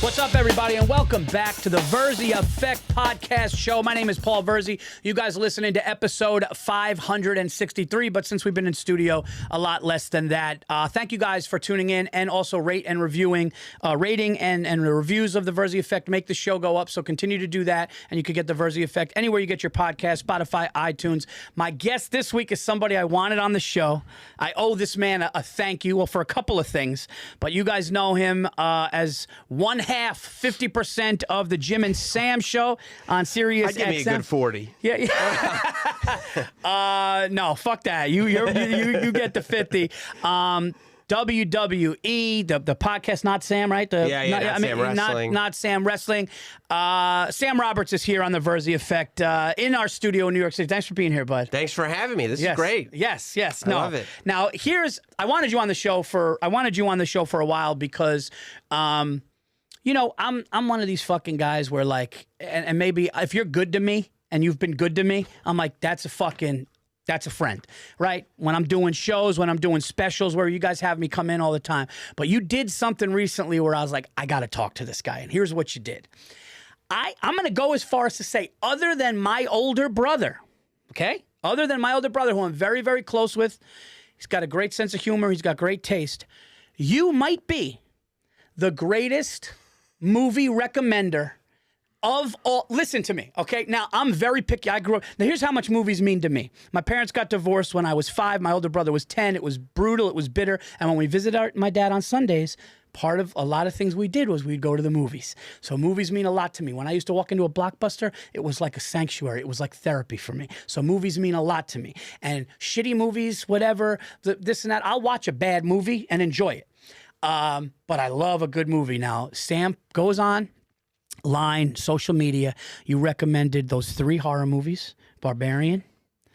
What's up, everybody, and welcome back to the Virzi Effect podcast show. My name is Paul Virzi. You guys are listening to episode 563, but since we've been in studio a lot less than that, thank you guys for tuning in and also rating and the reviews of the Virzi Effect make the show go up, so continue to do that, and you can get the Virzi Effect anywhere you get your podcast, Spotify, iTunes. My guest this week is somebody I wanted on the show. I owe this man a thank you, well, for a couple of things, but you guys know him as one half, 50% of the Jim and Sam show on Sirius XM. Give me a good 40. Yeah. No, fuck that. You get the 50. WWE, the podcast, not Sam, right? Sam Wrestling. Not Sam Wrestling. Sam Roberts is here on the Virzi Effect in our studio in New York City. Thanks for being here, bud. Thanks for having me. This is great. Yes. I love it. Now, I wanted you on the show for a while because you know, I'm one of these fucking guys where like, and maybe if you're good to me and you've been good to me, I'm like, that's a friend, right? When I'm doing shows, when I'm doing specials where you guys have me come in all the time. But you did something recently where I was like, I got to talk to this guy. And here's what you did. I'm going to go as far as to say, other than my older brother, okay? Other than my older brother, who I'm very, very close with, he's got a great sense of humor. He's got great taste. You might be the greatest movie recommender of all. Listen to me, okay? Now, I'm very picky. Now, here's how much movies mean to me. My parents got divorced when I was 5. My older brother was 10. It was brutal. It was bitter. And when we visited my dad on Sundays, part of a lot of things we did was we'd go to the movies. So movies mean a lot to me. When I used to walk into a Blockbuster, it was like a sanctuary. It was like therapy for me. So movies mean a lot to me. And shitty movies, whatever, this and that, I'll watch a bad movie and enjoy it. But I love a good movie. Now, Sam goes online, social media. You recommended those 3 horror movies, Barbarian.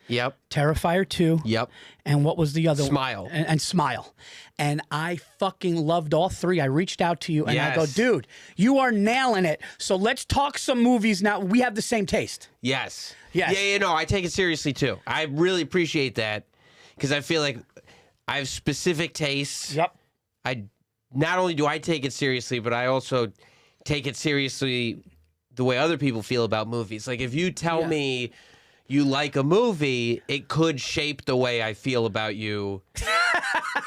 Yep. Terrifier 2. Yep. And what was the other Smile. one? And Smile. And I fucking loved all 3. I reached out to you and I go, dude, you are nailing it. So let's talk some movies now. We have the same taste. Yes. Yes. Yeah, no, I take it seriously too. I really appreciate that because I feel like I have specific tastes. Yep. Not only do I take it seriously, but I also take it seriously the way other people feel about movies. Like if you tell me you like a movie, it could shape the way I feel about you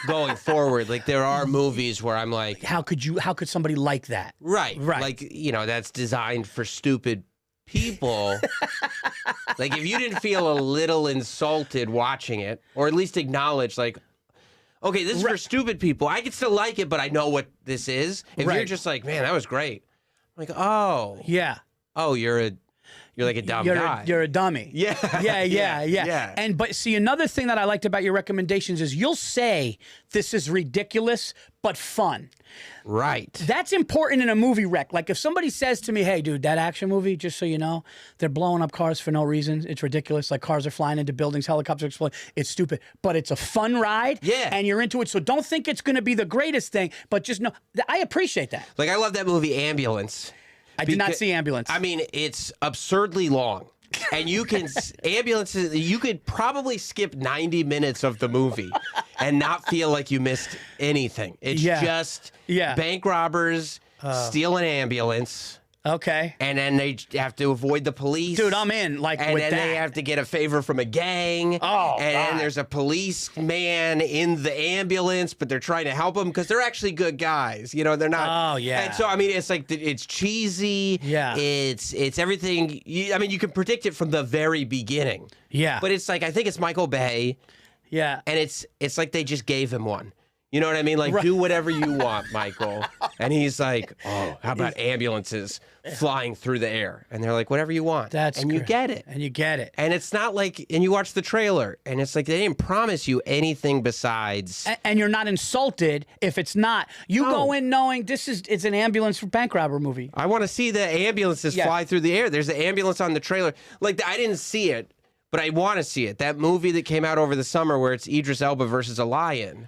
going forward. Like there are movies where I'm like, how could somebody like that? Right. Like, you know, that's designed for stupid people. Like if you didn't feel a little insulted watching it, or at least acknowledge like, okay, this is for stupid people. I can still like it, but I know what this is. If you're just like, man, that was great. I'm like, oh. Yeah. Oh, you're like a dumb guy. You're a dummy. Yeah. And but see, another thing that I liked about your recommendations is you'll say this is ridiculous but fun. Right. That's important in a movie rec. Like if somebody says to me, hey, dude, that action movie, just so you know, they're blowing up cars for no reason. It's ridiculous. Like cars are flying into buildings, helicopters explode. It's stupid. But it's a fun ride. Yeah. And you're into it. So don't think it's going to be the greatest thing, but just know, I appreciate that. Like I love that movie Ambulance. I did not see Ambulance. I mean, it's absurdly long. And you can, ambulances, you could probably skip 90 minutes of the movie and not feel like you missed anything. It's just bank robbers steal an ambulance. Okay. And then they have to avoid the police. Dude, I'm in. Like, and with then that. they have to get a favor from a gang. Oh, and then there's a policeman in the ambulance, but they're trying to help them because they're actually good guys. You know, they're not. Oh, yeah. And so, I mean, it's like, it's cheesy. Yeah. It's everything. I mean, you can predict it from the very beginning. Yeah. But it's like, I think it's Michael Bay. Yeah. And it's like they just gave him one. You know what I mean? Like, do whatever you want, Michael. And he's like, oh, how about ambulances flying through the air? And they're like, whatever you want. And you get it. And you get it. And it's not like, and you watch the trailer, and it's like they didn't promise you anything besides. And you're not insulted if it's not. You go in knowing it's an ambulance for bank robber movie. I want to see the ambulances fly through the air. There's an ambulance on the trailer. Like, I didn't see it, but I want to see it. That movie that came out over the summer where it's Idris Elba versus a lion.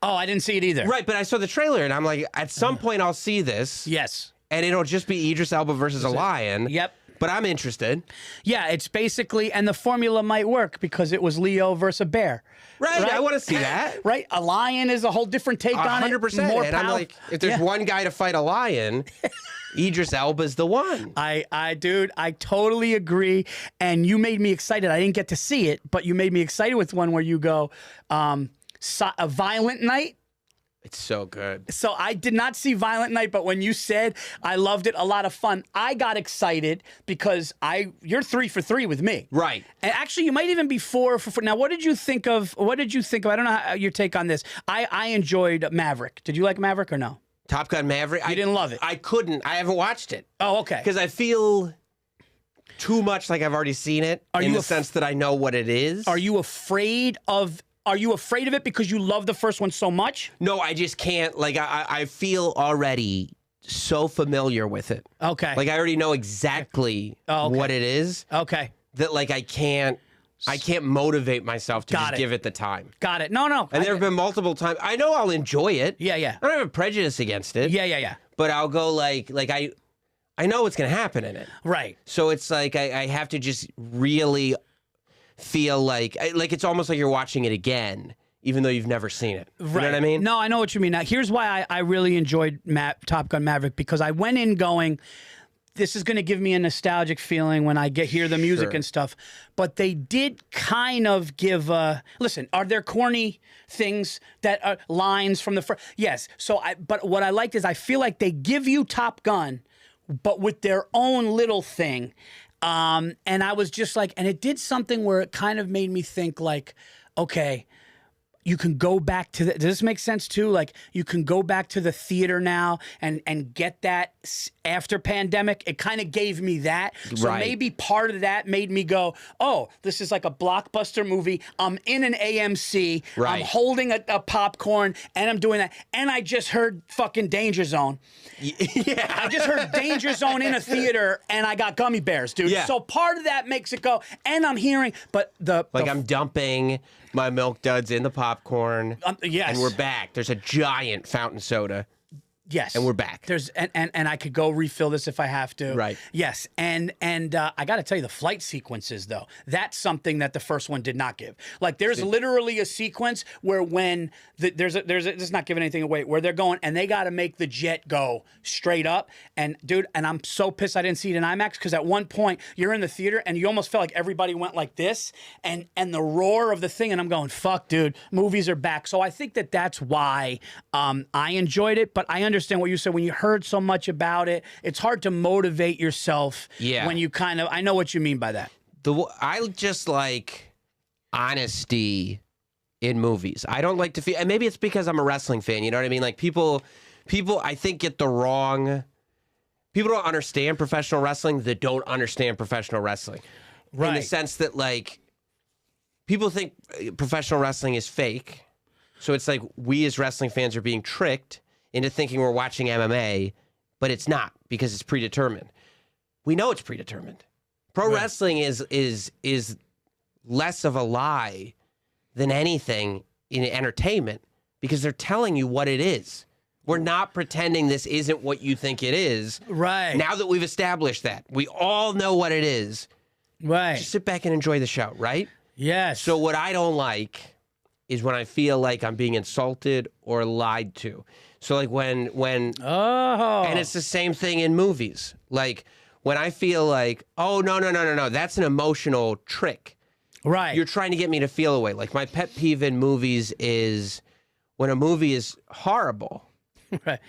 Oh, I didn't see it either. Right, but I saw the trailer, and I'm like, at some point I'll see this. Yes. And it'll just be Idris Elba versus a lion. Yep. But I'm interested. Yeah, it's basically, and the formula might work because it was Leo versus a bear. Right, I want to see that. Right, a lion is a whole different take on it. 100%. More And I'm like, if there's one guy to fight a lion, Idris Elba's the one. Dude, I totally agree. And you made me excited. I didn't get to see it, but you made me excited with one where you go, a Violent Night. It's so good. So I did not see Violent Night, but when you said I loved it, a lot of fun, I got excited because you're 3 for 3 with me. Right. And actually, you might even be 4 for 4. Now, what did you think of? I don't know your take on this. I enjoyed Maverick. Did you like Maverick or no? Top Gun Maverick. You didn't love it. I couldn't. I haven't watched it. Oh, okay. Because I feel too much like I've already seen it in the sense that I know what it is. Are you afraid of it because you love the first one so much? No, I just can't. Like, I feel already so familiar with it. Okay. Like, I already know exactly what it is. Okay. That, like, I can't motivate myself to just give it the time. Got it. No. And there have been multiple times. I know I'll enjoy it. Yeah. I don't have a prejudice against it. Yeah. But I'll go like I know what's going to happen in it. Right. So it's like I have to just really feel like it's almost like you're watching it again, even though you've never seen it. You know what I mean? No, I know what you mean. Now, here's why I really enjoyed Top Gun Maverick, because I went in going, this is going to give me a nostalgic feeling when I hear the music and stuff. But they did kind of give listen, are there corny things that are lines from the first? Yes. But what I liked is I feel like they give you Top Gun, but with their own little thing. And I was just like, and it did something where it kind of made me think like, okay, you can go back to does this make sense too? Like you can go back to the theater now and get that after pandemic. It kind of gave me that. So maybe part of that made me go, oh, this is like a blockbuster movie. I'm in an AMC. I'm holding a popcorn and I'm doing that. And I just heard fucking Danger Zone. Yeah. I just heard Danger Zone in a theater and I got gummy bears, dude. Yeah. So part of that makes it go, and I'm hearing, but I'm dumping my milk duds in the popcorn. Yes. And we're back. There's a giant fountain soda. Yes. And we're back. There's and I could go refill this if I have to. Right. Yes. And I got to tell you, the flight sequences though, that's something that the first one did not give. Like there's literally a sequence where when this is not giving anything away, where they're going and they got to make the jet go straight up. And dude, and I'm so pissed I didn't see it in IMAX, because at one point you're in the theater and you almost felt like everybody went like this and the roar of the thing, and I'm going, fuck, dude, movies are back. So I think that's why I enjoyed it, but I understand what you said. When you heard so much about it, it's hard to motivate yourself. Yeah. When you I know what you mean by that. I just like honesty in movies. I don't like to feel, and maybe it's because I'm a wrestling fan, you know what I mean? Like people I think get the wrong, people don't understand professional wrestling that don't understand professional wrestling. Right. In the sense that like, people think professional wrestling is fake. So it's like we as wrestling fans are being tricked into thinking we're watching MMA, but it's not, because it's predetermined. We know it's predetermined. Pro wrestling is less of a lie than anything in entertainment, because they're telling you what it is. We're not pretending this isn't what you think it is. Right. Now that we've established that, we all know what it is. Right. Just sit back and enjoy the show, right? Yes. So what I don't like is when I feel like I'm being insulted or lied to. So like when and it's the same thing in movies. Like when I feel like, oh, no, that's an emotional trick. Right. You're trying to get me to feel away. Like my pet peeve in movies is when a movie is horrible, right,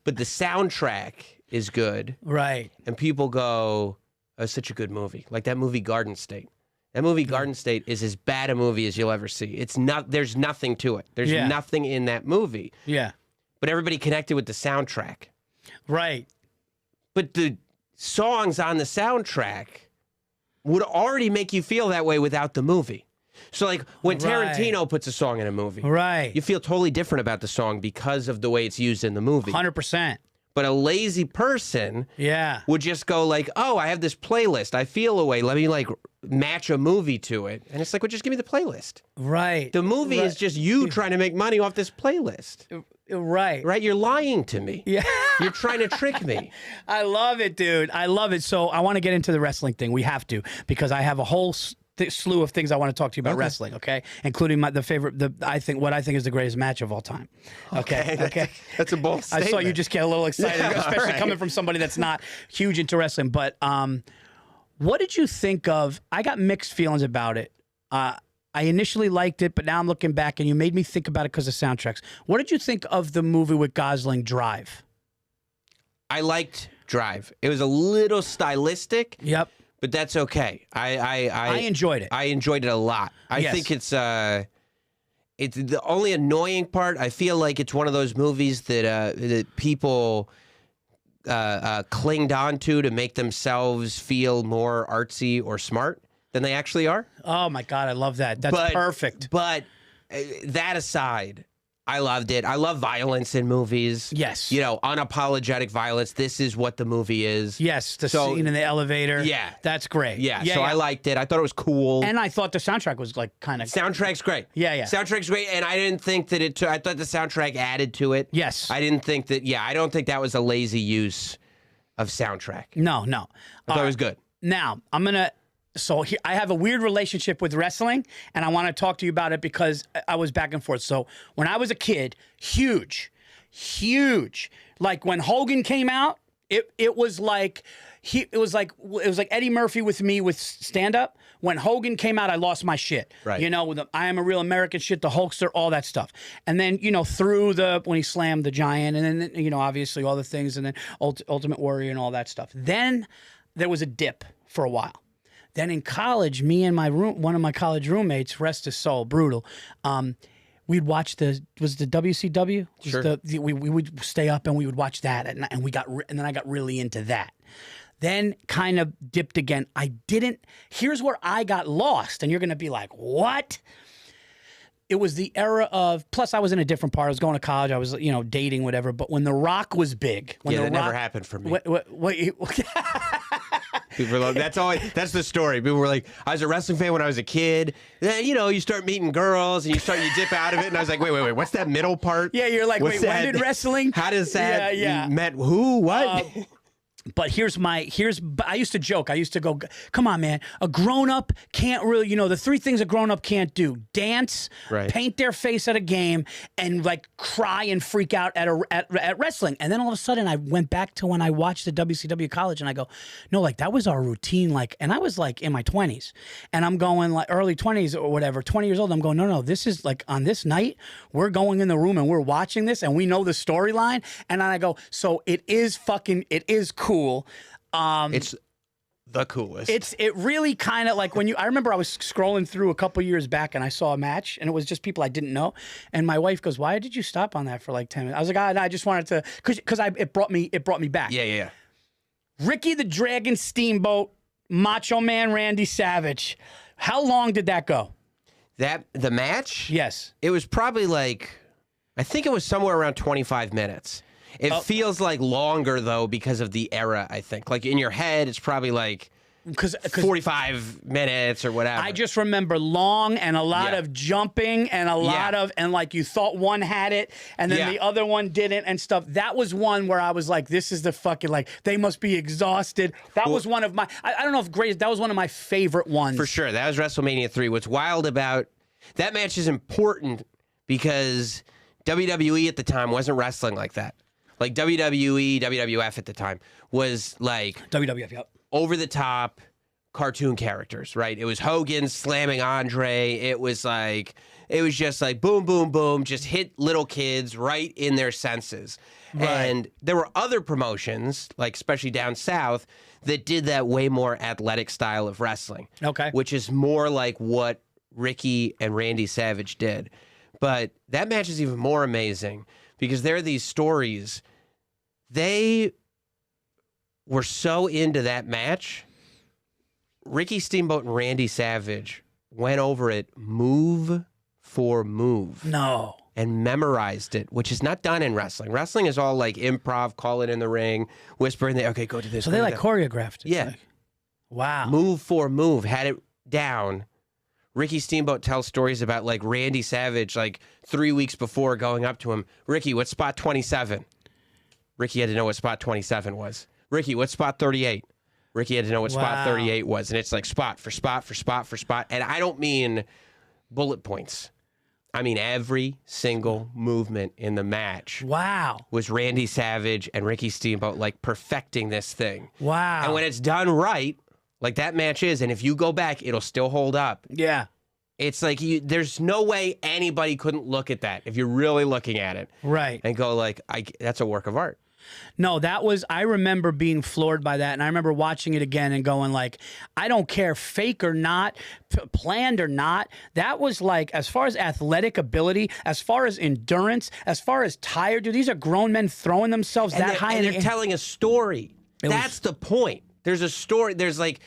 but the soundtrack is good. Right. And people go, oh, it's such a good movie. Like that movie Garden State. That movie Garden State is as bad a movie as you'll ever see. There's nothing to it. There's nothing in that movie. Yeah. But everybody connected with the soundtrack. Right. But the songs on the soundtrack would already make you feel that way without the movie. So like when Tarantino puts a song in a movie, you feel totally different about the song because of the way it's used in the movie. 100%. But a lazy person would just go like, oh, I have this playlist. I feel a way. Let me like match a movie to it. And it's like, well, just give me the playlist. Right. The movie is just you trying to make money off this playlist. Right. Right? You're lying to me. Yeah. You're trying to trick me. I love it, dude. I love it. So I want to get into the wrestling thing. We have to, because I have a whole slew of things I want to talk to you about wrestling. Okay, including what I think is the greatest match of all time. Okay. That's a bold statement. I saw you just get a little excited, especially coming from somebody that's not huge into wrestling. But what did you think of? I got mixed feelings about it. I initially liked it, but now I'm looking back, and you made me think about it because of soundtracks. What did you think of the movie with Gosling, Drive? I liked Drive. It was a little stylistic. Yep. But that's okay. I enjoyed it. I enjoyed it a lot. I think it's the only annoying part. I feel like it's one of those movies that people clinged onto to make themselves feel more artsy or smart than they actually are. Oh my God, I love that. That's perfect. But that aside, I loved it. I love violence in movies. Yes. You know, unapologetic violence. This is what the movie is. Yes, the scene in the elevator. Yeah. That's great. Yeah, so I liked it. I thought it was cool. And I thought the soundtrack was like kind of... Soundtrack's great. Yeah. Soundtrack's great, and I didn't think that I thought the soundtrack added to it. Yes. I didn't think that, I don't think that was a lazy use of soundtrack. No. I thought it was good. Now, I'm going to... So here, I have a weird relationship with wrestling, and I want to talk to you about it because I was back and forth. So when I was a kid, huge. Like when Hogan came out, it was like Eddie Murphy with me with stand up. When Hogan came out, I lost my shit. Right. You know, with the I Am a Real American shit, the Hulkster, all that stuff. And then, through when he slammed the Giant, and then, obviously all the things, and then Ultimate Warrior and all that stuff. Then there was a dip for a while. Then in college, me and one of my college roommates, rest his soul, brutal. We'd watch the WCW. Sure. We would stay up and we would watch that, and then I got really into that. Then kind of dipped again. Here's where I got lost, and you're gonna be like, what? It was the era of. Plus, I was in a different part. I was going to college. I was, dating, whatever. But when The Rock was big, that never happened for me. What People were like, that's the story. People were like, I was a wrestling fan when I was a kid. Then, you start meeting girls and you dip out of it. And I was like, wait, what's that middle part? Yeah, you're like, when did wrestling? How does that? Yeah. Met who? What? But I used to joke. I used to go, come on, man. A grown-up can't really, the three things a grown-up can't do: dance, paint their face at a game, and like cry and freak out at wrestling. And then all of a sudden I went back to when I watched the WCW college, and I go, no, like that was our routine. Like, and I was like in my 20s, and I'm going like early 20s or whatever, 20 years old. I'm going, no, this is like on this night, we're going in the room and we're watching this and we know the storyline. And then I go, so it is cool. It's the coolest. It really kind of like I remember I was scrolling through a couple years back and I saw a match and it was just people I didn't know, and my wife goes, "Why did you stop on that for like 10 minutes?" I was like, I just wanted to because it brought me back. Yeah. Ricky the Dragon Steamboat, Macho Man Randy Savage. How long did that go? The match? Yes. It was probably I think it was somewhere around 25 minutes. It feels like longer, though, because of the era, I think. Like, in your head, it's probably like 45 minutes or whatever. I just remember long and a lot of jumping and a lot of, and like you thought one had it and then the other one didn't and stuff. That was one where I was like, this is the fucking, like, they must be exhausted. That was one of my, I don't know if great, that was one of my favorite ones. For sure. That was WrestleMania 3. What's wild about that match is important because WWE at the time wasn't wrestling like that. Like WWE, WWF at the time was like WWF, yep. Over the top cartoon characters, right? It was Hogan slamming Andre. It was just like boom, boom, boom, just hit little kids right in their senses. Right. And there were other promotions, like especially down south, that did that way more athletic style of wrestling. Okay. Which is more like what Ricky and Randy Savage did. But that match is even more amazing because there are these stories. They were so into that match. Ricky Steamboat and Randy Savage went over it move for move. No. And memorized it, which is not done in wrestling. Wrestling is all like improv, call it in the ring, whisper in there, okay, go to this. So they like choreographed it. Yeah. Like, wow. Move for move, had it down Ricky Steamboat tells stories about like Randy Savage, like 3 weeks before going up to him. Ricky, what's spot 27? Ricky had to know what spot 27 was. Ricky, what's spot 38? Ricky had to know what spot 38 was. And it's like spot for spot for spot for spot. And I don't mean bullet points. I mean every single movement in the match. Wow. Was Randy Savage and Ricky Steamboat like perfecting this thing. Wow. And when it's done right, like that match is, and if you go back, it'll still hold up. Yeah. It's like there's no way anybody couldn't look at that if you're really looking at it. Right. And go like, that's a work of art. No, I remember being floored by that, and I remember watching it again and going like, I don't care, fake or not, planned or not. That was like, as far as athletic ability, as far as endurance, as far as tired, dude, these are grown men throwing themselves that high. And they're telling a story. That's the point. There's a story. There's like,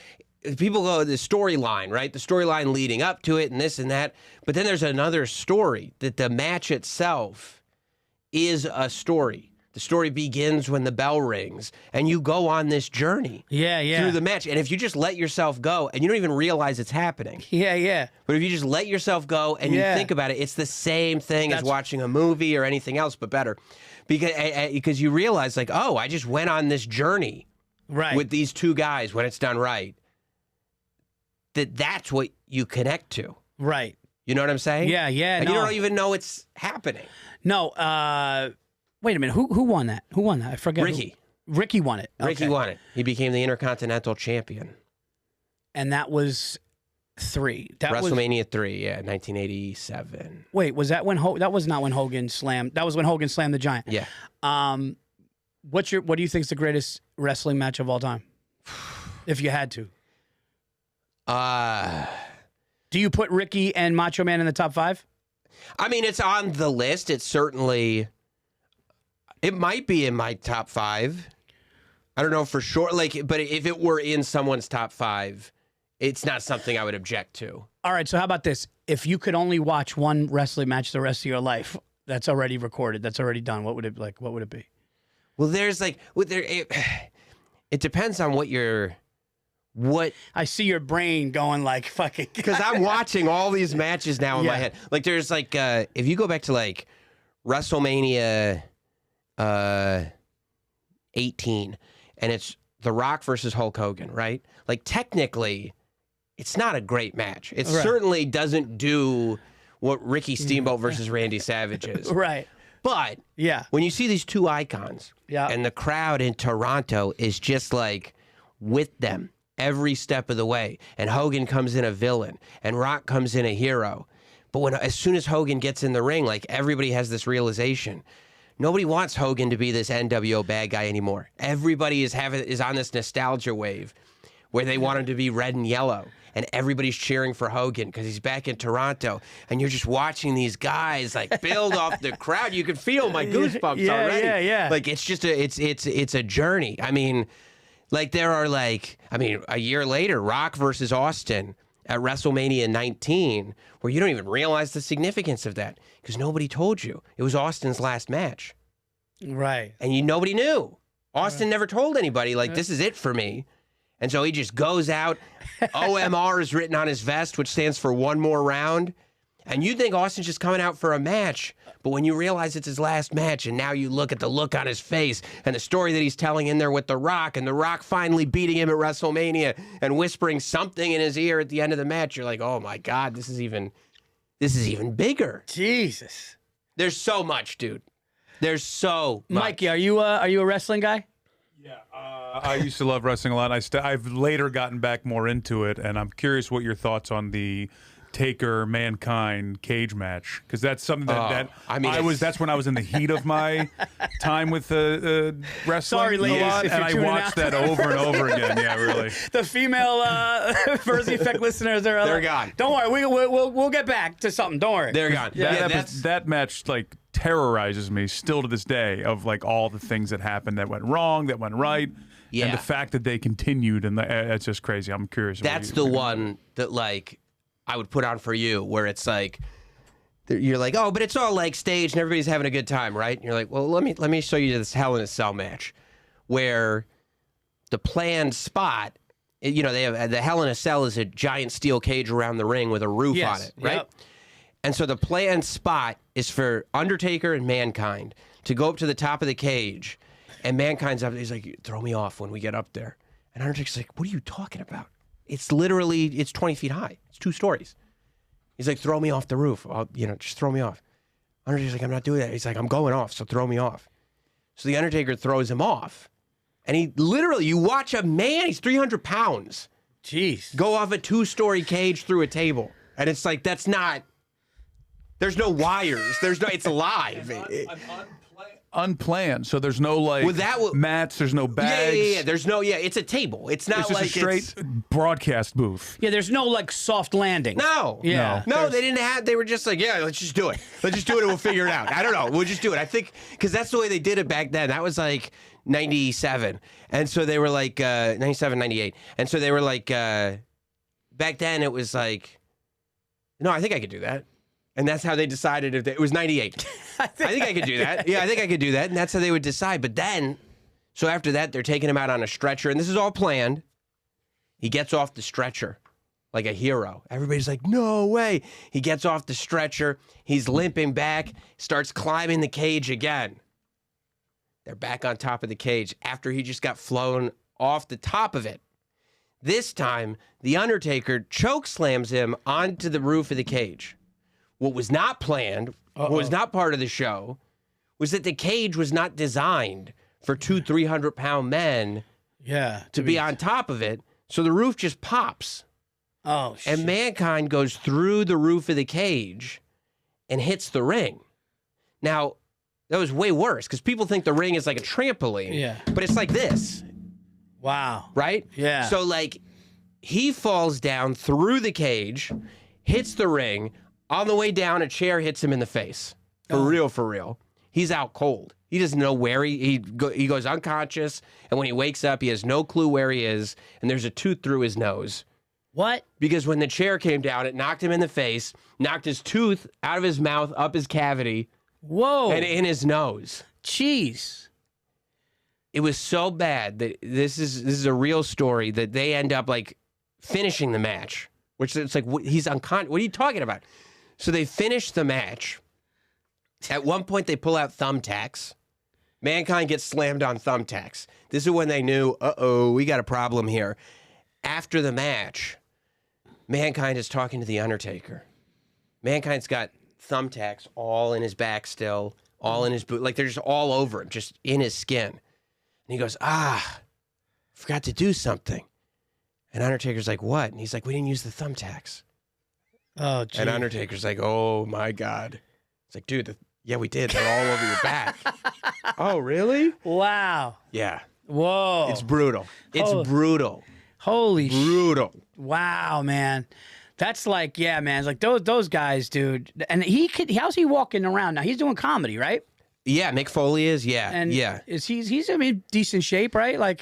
people go, the storyline, right? The storyline leading up to it and this and that. But then there's another story that the match itself is a story. The story begins when the bell rings, and you go on this journey through the match. And if you just let yourself go, and you don't even realize it's happening. Yeah. But if you just let yourself go and you think about it, it's the same thing as watching a movie or anything else, but better. Because you realize, like, oh, I just went on this journey with these two guys when it's done right. That's what you connect to. Right. You know what I'm saying? Yeah. And you don't even know it's happening. No, wait a minute. Who won that? Who won that? I forget. Ricky. Ricky won it. Ricky won it. He became the Intercontinental Champion. And that was 3. WrestleMania 3, 1987. Wait, was that when that was not when Hogan slammed? That was when Hogan slammed the Giant. Yeah. What do you think is the greatest wrestling match of all time? If you had to. Do you put Ricky and Macho Man in the top 5? I mean, it's on the list. It's certainly... It might be in my top 5. I don't know for sure. But if it were in someone's top 5, it's not something I would object to. All right. So how about this? If you could only watch one wrestling match the rest of your life, that's already recorded, that's already done, what would it like? What would it be? Well, there's like, it depends on what I see your brain going like fucking. Because I'm watching all these matches now in my head. Like there's like, if you go back to like WrestleMania 18, and it's The Rock versus Hulk Hogan, right? Like technically, it's not a great match. It certainly doesn't do what Ricky Steamboat versus Randy Savage is. Right. But when you see these two icons, and the crowd in Toronto is just like with them every step of the way, and Hogan comes in a villain, and Rock comes in a hero. But as soon as Hogan gets in the ring, like everybody has this realization. Nobody wants Hogan to be this NWO bad guy anymore. Everybody is on this nostalgia wave where they want him to be red and yellow. And everybody's cheering for Hogan because he's back in Toronto. And you're just watching these guys like build off the crowd. You can feel my goosebumps already. Yeah. Like it's just it's a journey. I mean, like there are a year later, Rock versus Austin at WrestleMania 19, where you don't even realize the significance of that because nobody told you. It was Austin's last match. Right. And nobody knew. Austin never told anybody, like, this is it for me. And so he just goes out. OMR is written on his vest, which stands for one more round. And you think Austin's just coming out for a match. But when you realize it's his last match, and now you look at the look on his face and the story that he's telling in there with The Rock, and The Rock finally beating him at WrestleMania and whispering something in his ear at the end of the match, you're like, oh my God, this is even bigger. Jesus. There's so much, dude. There's so much. Mikey, are you a wrestling guy? Yeah, I used to love wrestling a lot. I've later gotten back more into it, and I'm curious what your thoughts on the Taker Mankind cage match, because that's something that's when I was in the heat of my time with wrestling. Sorry, ladies, a lot, if and you're I watched that over and over again. Yeah, really. The female Virzi Effect listeners, they're gone. Don't worry, we'll get back to something. Don't worry, they're gone. That match like terrorizes me still to this day, of like all the things that happened that went wrong, that went right. And the fact that they continued, and it's just crazy. I'm curious. That's the one that like I would put on for you, where it's like you're like, oh, but it's all like staged and everybody's having a good time, right? And you're like, well, let me show you this Hell in a Cell match, where the planned spot they have the Hell in a Cell is a giant steel cage around the ring with a roof on it, right? Yep. And so the planned spot is for Undertaker and Mankind to go up to the top of the cage, and Mankind's up. He's like, "Throw me off when we get up there." And Undertaker's like, "What are you talking about? It's 20 feet high. It's 2 stories." He's like, "Throw me off the roof. Just throw me off." Undertaker's like, "I'm not doing that." He's like, "I'm going off, so throw me off." So the Undertaker throws him off. And he literally, you watch a man, he's 300 pounds. Jeez. Go off a 2-story cage through a table. And it's like, that's not, there's no wires. It's alive. Unplanned. So there's no mats, there's no bags. Yeah. There's no, it's a table. It's not it's just like a straight broadcast booth. Yeah, there's no soft landing. No. Yeah. No, they didn't have, they were just like, yeah, let's just do it. Let's just do it and we'll figure it out. I don't know. We'll just do it. I think, because that's the way they did it back then. That was like 97. And so they were like, 97, 98. And so they were like, back then it was like, no, I think I could do that. And that's how they decided it was 98. I think I could do that. Yeah, I think I could do that. And that's how they would decide. But then, so after that, they're taking him out on a stretcher. And this is all planned. He gets off the stretcher like a hero. Everybody's like, no way. He gets off the stretcher. He's limping back, starts climbing the cage again. They're back on top of the cage after he just got flown off the top of it. This time, the Undertaker choke slams him onto the roof of the cage. What was not planned, what was not part of the show, was that the cage was not designed for 300-pound men to be on top of it. So the roof just pops. Oh, shit. And Mankind goes through the roof of the cage and hits the ring. Now, that was way worse because people think the ring is like a trampoline. Yeah. But it's like this. Wow. Right? Yeah. So, he falls down through the cage, hits the ring. On the way down, a chair hits him in the face. For real. He's out cold. He doesn't know where he goes unconscious, and when he wakes up, he has no clue where he is, and there's a tooth through his nose. What? Because when the chair came down, it knocked him in the face, knocked his tooth out of his mouth, up his cavity. Whoa. And in his nose. Jeez. It was so bad that this is a real story that they end up finishing the match, which it's like, he's unconscious. What are you talking about? So they finish the match. At one point, they pull out thumbtacks. Mankind gets slammed on thumbtacks. This is when they knew, we got a problem here. After the match, Mankind is talking to the Undertaker. Mankind's got thumbtacks all in his back still, all in his boot. They're just all over him, just in his skin. And he goes, forgot to do something. And Undertaker's like, what? And he's like, we didn't use the thumbtacks. Oh, geez. And Undertaker's like, oh, my God. It's like, dude, yeah, we did. They're all over your back. Oh, really? Wow. Yeah. Whoa. It's brutal. It's brutal. Holy shit. Brutal. Wow, man. That's man. It's like those guys, dude. And how's he walking around now? He's doing comedy, right? Yeah, Mick Foley is, yeah. And yeah. He's decent shape, right? I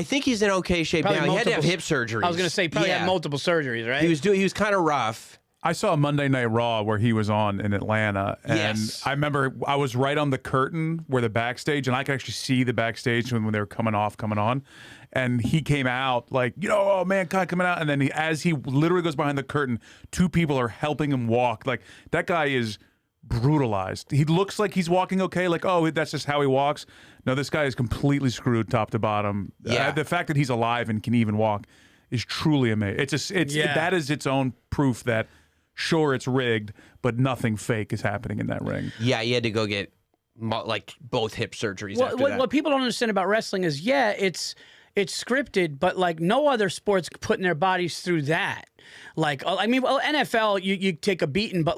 think he's in okay shape now. He had to have hip surgery. I was going to say, probably had multiple surgeries, right? He was kind of rough. I saw a Monday Night Raw where he was on in Atlanta, and yes. I remember I was right on the curtain where the backstage, and I could actually see the backstage when they were coming on, and he came out Mankind coming out, and then as he literally goes behind the curtain, 2 people are helping him walk. That guy is brutalized. He looks like he's walking okay, that's just how he walks. No, this guy is completely screwed top to bottom. Yeah. The fact that he's alive and can even walk is truly amazing. That is its own proof that sure it's rigged, but nothing fake is happening in that ring. Yeah, he had to go get both hip surgeries after that. What people don't understand about wrestling is it's scripted, but no other sport's putting their bodies through that. NFL, you take a beating, but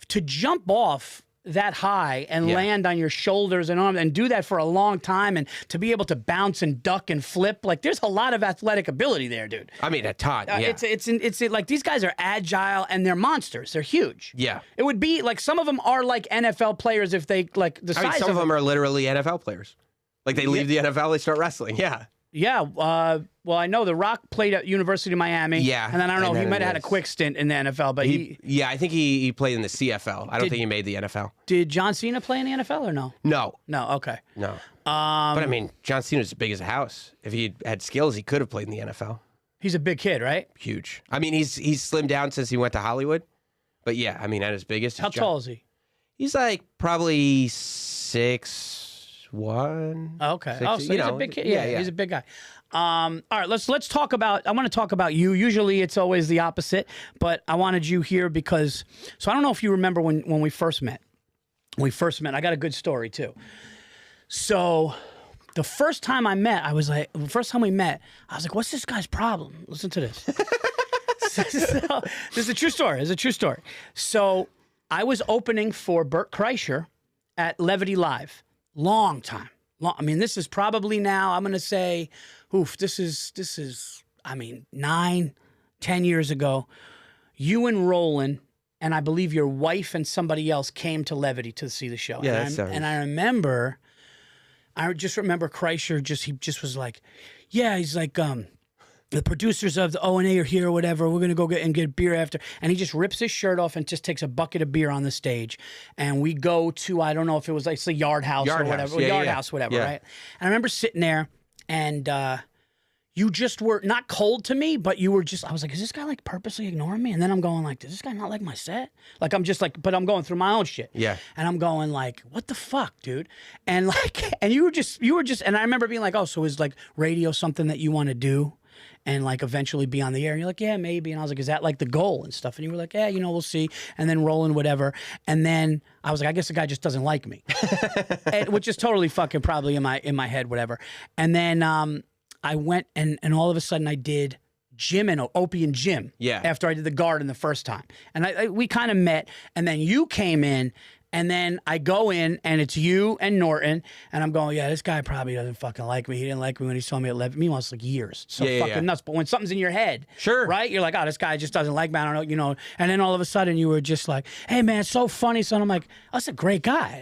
to jump off that high and land on your shoulders and arms and do that for a long time and to be able to bounce and duck and flip, there's a lot of athletic ability there, dude. I mean, a ton, yeah. It's these guys are agile and they're monsters. They're huge. Yeah. It would be some of them are NFL players if they some of them are literally NFL players. They leave the NFL, they start wrestling. Yeah. Yeah, well, I know The Rock played at University of Miami. Yeah. And then I don't know, he might have had a quick stint in the NFL, but Yeah, I think he played in the CFL. I don't think he made the NFL. Did John Cena play in the NFL or no? No. No, okay. No. But I mean, John Cena's as big as a house. If he had skills, he could have played in the NFL. He's a big kid, right? Huge. I mean, he's slimmed down since he went to Hollywood. But yeah, I mean, at his biggest. How tall is he? He's like probably 6'1". Oh, okay. 6, So he's a big kid. Yeah, he's a big guy. All right, let's talk about. I want to talk about you. Usually, it's always the opposite, but I wanted you here because. So I don't know if you remember when we first met. I got a good story too. So, the first time we met, I was like, what's this guy's problem? Listen to this. So, this is a true story. So, I was opening for Bert Kreischer at Levity Live. Long time. I mean, this is probably now, I'm going to say, this is, 9, 10 years ago. You and Roland, and I believe your wife and somebody else came to Levity to see the show. Yeah, and I just remember Kreischer he just was like, yeah, he's like, the producers of the O&A are here or whatever. We're going to go get beer after. And he just rips his shirt off and just takes a bucket of beer on the stage. And we go to, I don't know if it was like the Yard House or whatever. Yard House, whatever, right? And I remember sitting there and you just were not cold to me, but you were just, I was like, is this guy like purposely ignoring me? And then I'm going like, does this guy not like my set? Like, I'm just like, but I'm going through my own shit. Yeah. And I'm going like, what the fuck, dude? And like, and you were just, and I remember being like, oh, so is like radio something that you want to do? And like eventually be on the air. And you're like, yeah, maybe. And I was like, is that like the goal and stuff? And you were like, yeah, we'll see. And then rolling whatever. And then I was like, I guess the guy just doesn't like me, which is totally fucking probably in my head, whatever. And then I went and all of a sudden I did Jim and Opie and Jim. Yeah. After I did the Garden the first time, and we kind of met. And then you came in. And then I go in, and it's you and Norton, and I'm going, yeah, this guy probably doesn't fucking like me. He didn't like me when he saw me at 11. Meanwhile, it's like years. So fucking nuts. But when something's in your head, sure, right? You're like, oh, this guy just doesn't like me. I don't know, And then all of a sudden, you were just like, hey, man, it's so funny. So I'm like, oh, that's a great guy.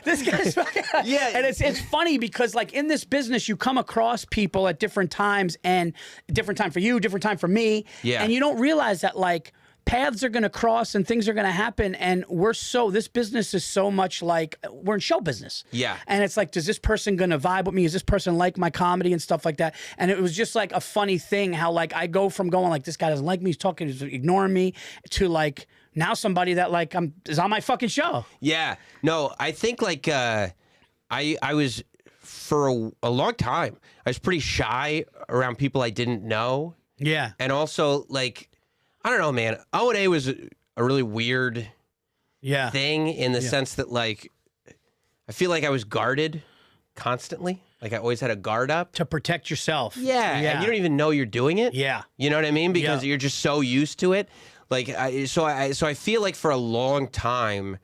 This guy's fucking... Yeah. And it's funny because, like, in this business, you come across people at different times, and different time for you, different time for me. Yeah. And you don't realize that, like, paths are going to cross and things are going to happen. And this business is so much like, we're in show business. Yeah. And it's like, does this person going to vibe with me? Is this person like my comedy and stuff like that? And it was just like a funny thing how like I go from going like, this guy doesn't like me, he's talking, he's ignoring me, to like now somebody that like is on my fucking show. Yeah. No, I think like I was, for a long time, I was pretty shy around people I didn't know. Yeah. And also like, I don't know, man. O&A was a really weird thing in the sense that, like, I feel like I was guarded constantly. Like, I always had a guard up. To protect yourself. Yeah. And you don't even know you're doing it. Yeah. You know what I mean? Because you're just so used to it. Like, so I feel like for a long time,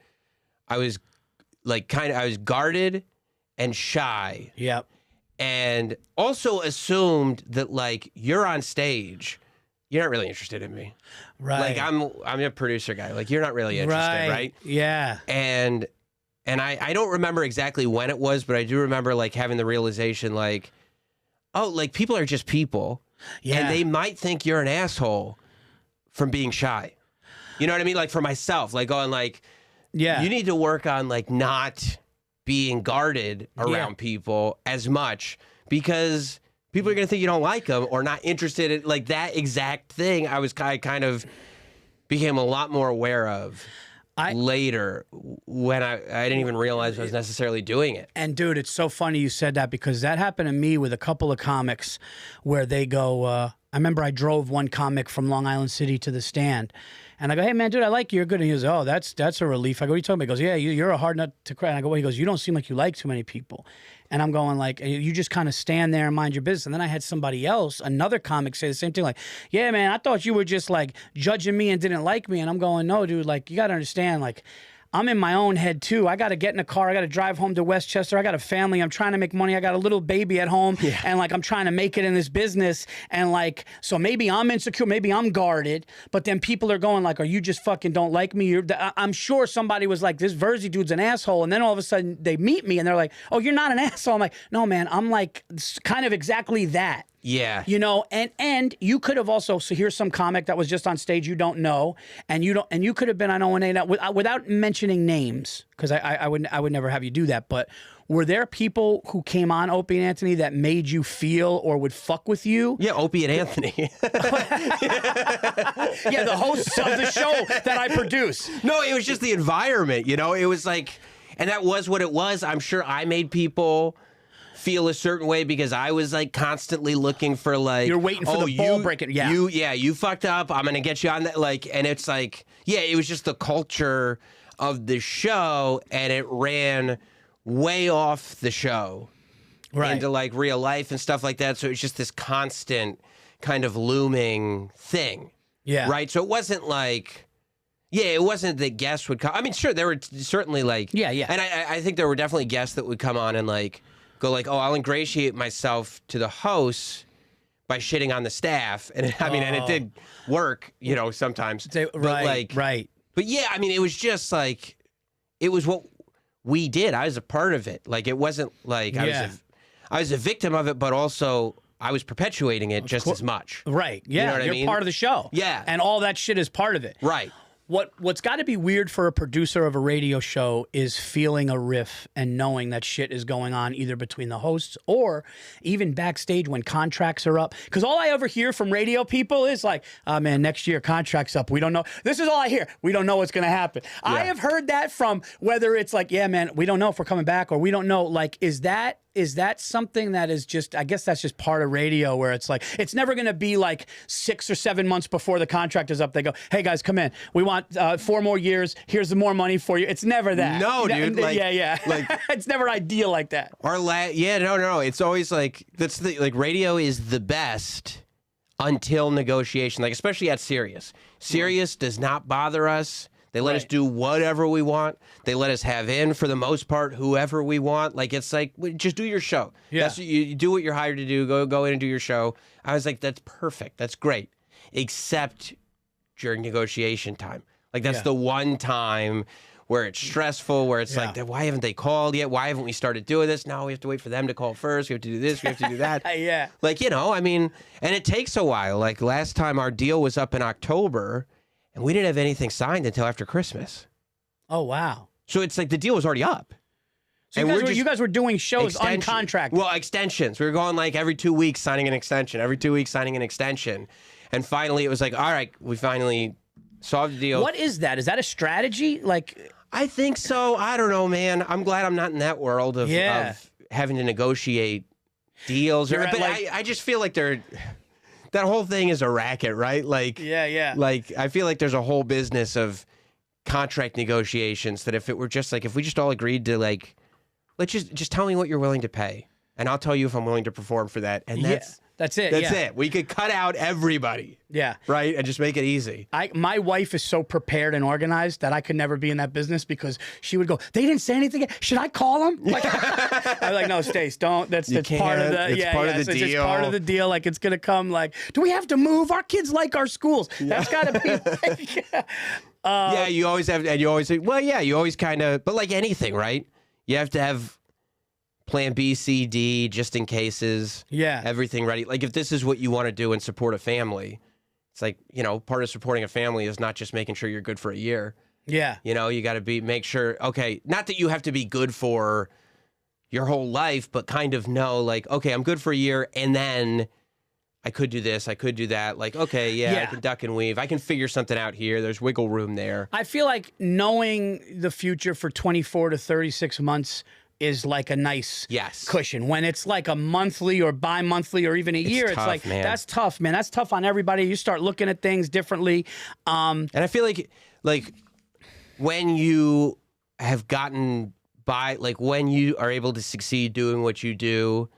I was, like, I was guarded and shy. Yep. And also assumed that, like, you're on stage, you're not really interested in me. Right. Like, I'm a producer guy. Like, you're not really interested, right? Yeah. And I don't remember exactly when it was, but I do remember, like, having the realization, like, oh, like, people are just people. Yeah. And they might think you're an asshole from being shy. You know what I mean? Like, for myself, like, going, like, you need to work on, like, not being guarded around people as much, because people are going to think you don't like them or not interested in, like, that exact thing. I kind of became a lot more aware of later, when I didn't even realize I was necessarily doing it. And dude, it's so funny you said that, because that happened to me with a couple of comics where they go, I remember I drove one comic from Long Island City to the stand, and I go, hey man, dude, I like you, you're good. And he goes, oh, that's a relief. I go, what are you talking about? He goes, yeah, you're a hard nut to crack. And I go, well, he goes, you don't seem like you like too many people. And I'm going like, you just kind of stand there and mind your business. And then I had somebody else, another comic, say the same thing, like, yeah, man, I thought you were just like judging me and didn't like me. And I'm going, no, dude, like, you got to understand, like, I'm in my own head too. I got to get in a car. I got to drive home to Westchester. I got a family. I'm trying to make money. I got a little baby at home, and like I'm trying to make it in this business. And like, so maybe I'm insecure, maybe I'm guarded. But then people are going like, "Are you just fucking don't like me?" I'm sure somebody was like, "This Virzi dude's an asshole." And then all of a sudden they meet me and they're like, "Oh, you're not an asshole." I'm like, "No, man. I'm like kind of exactly that." Yeah. You know, and you could have also, so here's some comic that was just on stage you don't know, and you could have been, I don't want to, without mentioning names, because I would never have you do that, but were there people who came on Opie and Anthony that made you feel or would fuck with you? Yeah, Opie and Anthony. Yeah, the hosts of the show that I produce. No, it was just the environment, you know? It was like, and that was what it was. I'm sure I made people feel a certain way because I was like constantly looking for like, you're waiting for the ball breaking. Yeah, you fucked up. I'm gonna get you on that. Like, and it's like, yeah, it was just the culture of the show, and it ran way off the show into like real life and stuff like that. So it was just this constant kind of looming thing. Yeah, right. So it wasn't like. Yeah, it wasn't that guests would come. I mean, sure, there were certainly like. Yeah. And I think there were definitely guests that would come on and like go like, oh, I'll ingratiate myself to the hosts by shitting on the staff. And I mean, and it did work, you know, sometimes. Right. But yeah, I mean, it was just like, it was what we did. I was a part of it. Like, it wasn't like I was a victim of it, but also I was perpetuating it just as much. Right. Yeah. You know what I mean? You're part of the show. Yeah. And all that shit is part of it. Right. What's got to be weird for a producer of a radio show is feeling a riff and knowing that shit is going on either between the hosts or even backstage when contracts are up. Because all I ever hear from radio people is like, oh man, next year contract's up. We don't know. This is all I hear. We don't know what's going to happen. Yeah. I have heard that from whether it's like, yeah, man, we don't know if we're coming back or we don't know. Like, is that something that is just, I guess that's just part of radio where it's like, it's never going to be like 6 or 7 months before the contract is up. They go, hey guys, come in. We want 4 more years. Here's the more money for you. It's never that. No, dude. Like, yeah. Like, it's never ideal like that. Or no. It's always like, like radio is the best until negotiation, like especially at Sirius. Sirius does not bother us. They let us do whatever we want. They let us have in, for the most part, whoever we want. Like, it's like, just do your show. Yeah. That's, you do what you're hired to do. Go in and do your show. I was like, that's perfect. That's great. Except during negotiation time. Like, that's the one time where it's stressful, where it's like, why haven't they called yet? Why haven't we started doing this? Now we have to wait for them to call first. We have to do this. We have to do that. Yeah. Like, you know, I mean, and it takes a while. Like, last time our deal was up in October, and we didn't have anything signed until after Christmas. Oh, wow. So it's like the deal was already up. So you guys were doing shows uncontracted. Well, extensions. We were going like every 2 weeks signing an extension, every 2 weeks signing an extension. And finally it was like, all right, we finally solved the deal. What is that? Is that a strategy? Like, I think so. I don't know, man. I'm glad I'm not in that world of having to negotiate deals. But I just feel like that whole thing is a racket, right? Like, like I feel like there's a whole business of contract negotiations that if it were just like, if we just all agreed to like, let's just tell me what you're willing to pay, and I'll tell you if I'm willing to perform for that, and that's it. That's it. We could cut out everybody. Yeah. Right, and just make it easy. My wife is so prepared and organized that I could never be in that business because she would go, they didn't say anything. Should I call them? Like, I'm like, no, Stace, don't. That's part of the deal. It's just part of the deal. Like, it's gonna come. Like, do we have to move? Our kids like our schools. That's got to be. Like, yeah, you always have, and you always say, well, yeah, you always kind of, but like anything, right? You have to have plan B, C, D, just in cases. Yeah. Everything ready. Like, if this is what you want to do and support a family, it's like, you know, part of supporting a family is not just making sure you're good for a year. Yeah. You know, you got to make sure, okay, not that you have to be good for your whole life, but kind of know, like, okay, I'm good for a year, and then I could do this, I could do that. Like, okay, I can duck and weave. I can figure something out here. There's wiggle room there. I feel like knowing the future for 24 to 36 months is like a nice cushion. When it's like a monthly or bi-monthly or even a year, it's like, man. That's tough, man. That's tough on everybody. You start looking at things differently. And I feel like when you have gotten by, like when you are able to succeed doing what you do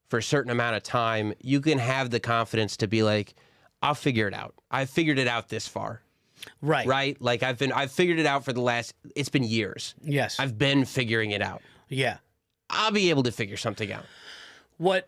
for a certain amount of time, you can have the confidence to be like, I'll figure it out. I've figured it out this far. Right. Right? Like I've figured it out for it's been years. Yes. I've been figuring it out. Yeah. I'll be able to figure something out. what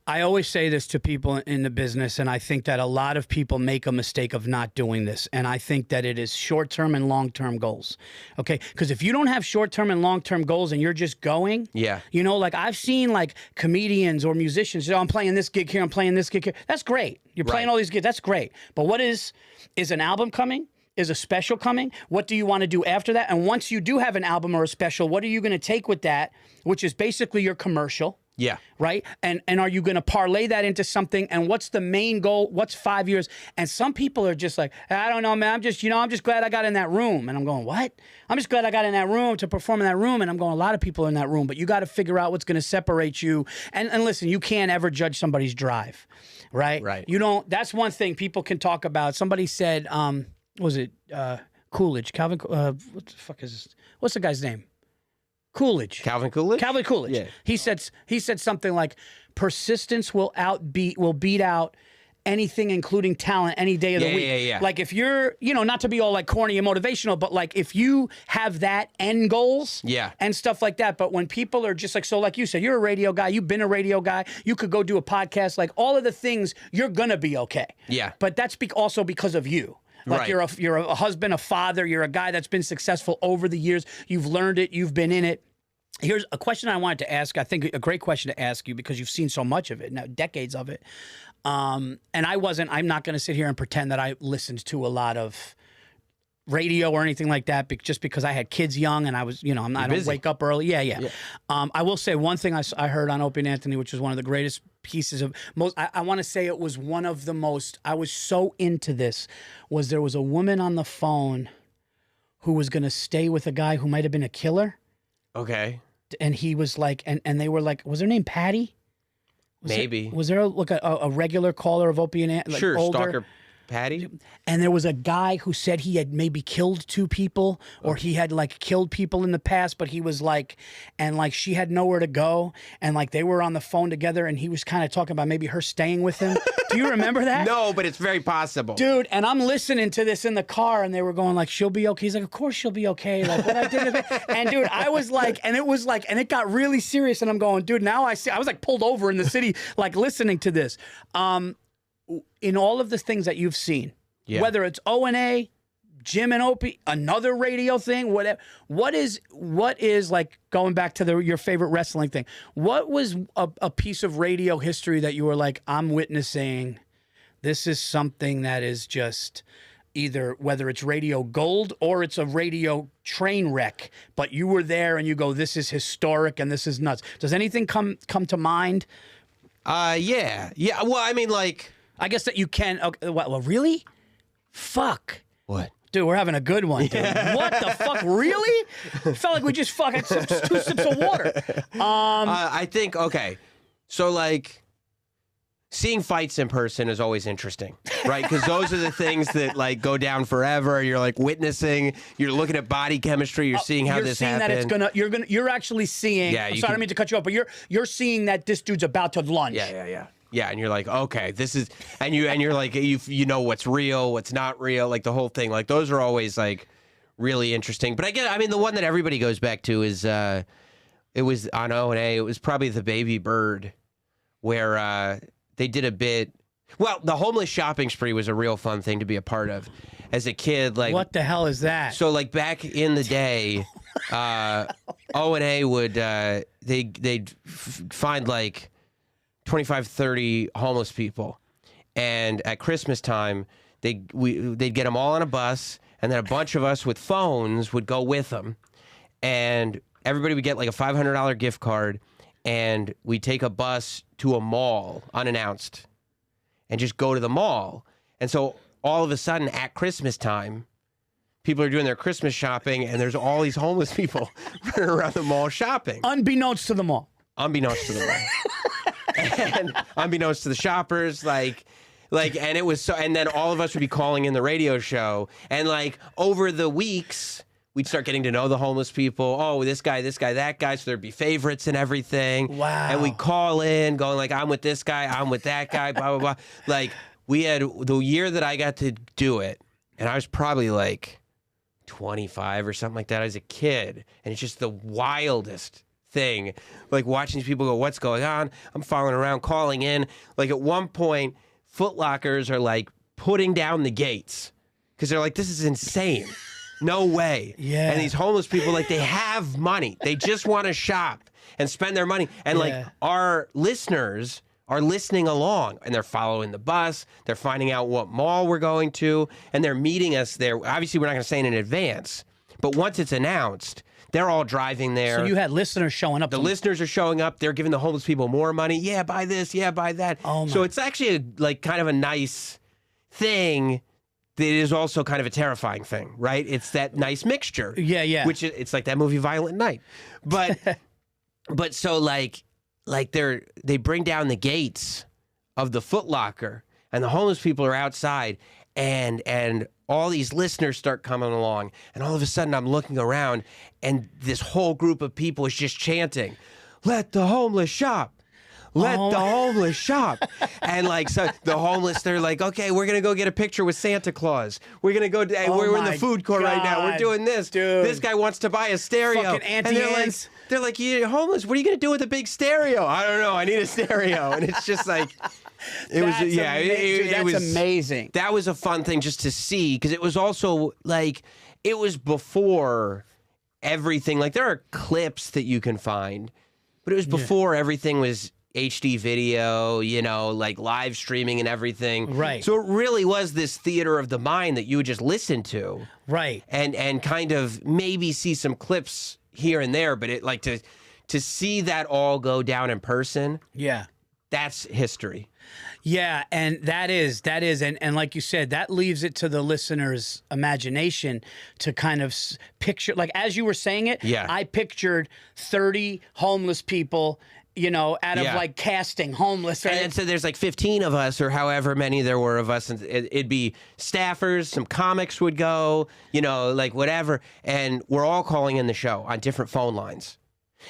I always say this to people in the business, and I think that a lot of people make a mistake of not doing this. And I think that it is short-term and long-term goals. Okay? Because if you don't have short-term and long-term goals and you're just going, you know, like I've seen like comedians or musicians, you know, I'm playing this gig here, I'm playing this gig here. That's great. You're playing all these gigs. That's great. But what is an album coming? Is a special coming? What do you want to do after that? And once you do have an album or a special, what are you going to take with that, which is basically your commercial? Yeah. Right? And are you going to parlay that into something? And what's the main goal? What's 5 years? And some people are just like, I don't know, man. I'm just glad I got in that room. And I'm going, what? I'm just glad I got in that room to perform in that room. And I'm going, a lot of people are in that room, but you got to figure out what's going to separate you. And listen, you can't ever judge somebody's drive, right? Right. You don't, that's one thing people can talk about. Somebody said, was it Coolidge? Calvin, what the fuck is, what's the guy's name? Coolidge. Calvin Coolidge? Calvin Coolidge. Yeah. He said something like, persistence will beat out anything, including talent, any day of the week. Yeah. Like if you're, you know, not to be all like corny and motivational, but like if you have that end goals and stuff like that. But when people are just like, so like you said, you're a radio guy, you've been a radio guy, you could go do a podcast, like all of the things, you're going to be okay. Yeah. But that's also because of you. Like you're a husband, a father, you're a guy that's been successful over the years. You've learned it, you've been in it. Here's a question I wanted to ask. I think a great question to ask you because you've seen so much of it, now decades of it. And I'm not going to sit here and pretend that I listened to a lot of radio or anything like that, just because I had kids young and I was, you know, I don't wake up early. Yeah. I will say one thing I heard on Opie and Anthony, which was one of the greatest pieces of I want to say it was one of the most, I was so into this, was there was a woman on the phone who was going to stay with a guy who might have been a killer. Okay. And he was like, and they were like, was her name Patty? Maybe. Was there a regular caller of Opie and Anthony? Like sure, older? Stalker Patty? And there was a guy who said he had maybe killed 2 people or he had like killed people in the past, but he was like, and like she had nowhere to go. And like they were on the phone together and he was kind of talking about maybe her staying with him. Do you remember that? No, but it's very possible. Dude, and I'm listening to this in the car and they were going like, she'll be okay. He's like, of course she'll be okay. Like what I did. And dude, I was like, and it was like, and it got really serious. And I'm going, dude, now I see, I was like pulled over in the city, like listening to this. In all of the things that you've seen, whether it's O&A, Jim and Opie, another radio thing, whatever, what is like going back to your favorite wrestling thing? What was a piece of radio history that you were like, I'm witnessing, this is something that is just either whether it's radio gold or it's a radio train wreck, but you were there and you go, this is historic and this is nuts. Does anything come to mind? Yeah. Well, I mean, like, I guess that you can. Okay, well, really? Fuck. What? Dude, we're having a good one, dude. What the fuck? Really? Felt like we just fucking had 2 sips of water. I think, okay. So, like, seeing fights in person is always interesting, right? Because those are the things that, like, go down forever. You're, like, witnessing. You're looking at body chemistry. You're seeing how this happened. You're seeing that you're actually seeing. Yeah, sorry, I don't mean to cut you off, but you're seeing that this dude's about to lunge. Yeah, and you're like, okay, this is, and you're like, you know what's real, what's not real, like the whole thing. Like those are always like really interesting. But I mean, the one that everybody goes back to is, it was on O&A. It was probably the Baby Bird, where they did a bit. Well, the homeless shopping spree was a real fun thing to be a part of as a kid. Like, what the hell is that? So like back in the day, O&A would they'd find like 25, 30 homeless people. And at Christmas time, they'd get them all on a bus, and then a bunch of us with phones would go with them. And everybody would get like a $500 gift card, and we'd take a bus to a mall unannounced and just go to the mall. And so all of a sudden at Christmas time, people are doing their Christmas shopping, and there's all these homeless people running around the mall shopping. Unbeknownst to the mall. Unbeknownst to the mall. And unbeknownst to the shoppers, like, and it was so, and then all of us would be calling in the radio show, and like over the weeks, we'd start getting to know the homeless people. Oh, this guy, that guy. So there'd be favorites and everything. Wow. And we'd call in, going like, I'm with this guy, I'm with that guy, blah, blah, blah. Like, we had, the year that I got to do it, and I was probably like 25 or something like that. I was a kid, and it's just the wildest thing. Like watching these people go, what's going on? I'm following around, calling in. Like at one point, Foot Lockers are like putting down the gates because they're like, this is insane. No way. Yeah. And these homeless people, like, they have money. They just want to shop and spend their money. And like our listeners are listening along, and they're following the bus. They're finding out what mall we're going to, and they're meeting us there. Obviously, we're not going to say it in advance, but once it's announced, they're all driving there. So you had listeners showing up. The listeners are showing up. They're giving the homeless people more money. Yeah, buy this. Yeah, buy that. Oh my. So it's actually like kind of a nice thing. That is also kind of a terrifying thing, right? It's that nice mixture. Yeah, yeah. Which it's like that movie Violent Night, but so like they bring down the gates of the Foot Locker, and the homeless people are outside, and all these listeners start coming along, and all of a sudden I'm looking around, and this whole group of people is just chanting, "Let the homeless shop. Let the homeless shop." And like, so the homeless, they're like, okay, we're going to go get a picture with Santa Claus. We're going to go, we're in the food court right now. We're doing this. Dude. This guy wants to buy a stereo. Fucking and they're like, you're homeless. What are you going to do with a big stereo? I don't know. I need a stereo. And it's just like, it was amazing. That was a fun thing just to see, because it was also like, it was before everything. Like, there are clips that you can find, but it was before everything was HD video, you know, like live streaming and everything. Right. So it really was this theater of the mind that you would just listen to. Right. And kind of maybe see some clips here and there, but it like to see that all go down in person. Yeah. That's history. Yeah, and that is, and like you said, that leaves it to the listener's imagination to kind of picture, like as you were saying it, I pictured 30 homeless people, you know, out of like casting homeless. Right? And so there's like 15 of us, or however many there were of us, and it'd be staffers, some comics would go, you know, like whatever, and we're all calling in the show on different phone lines.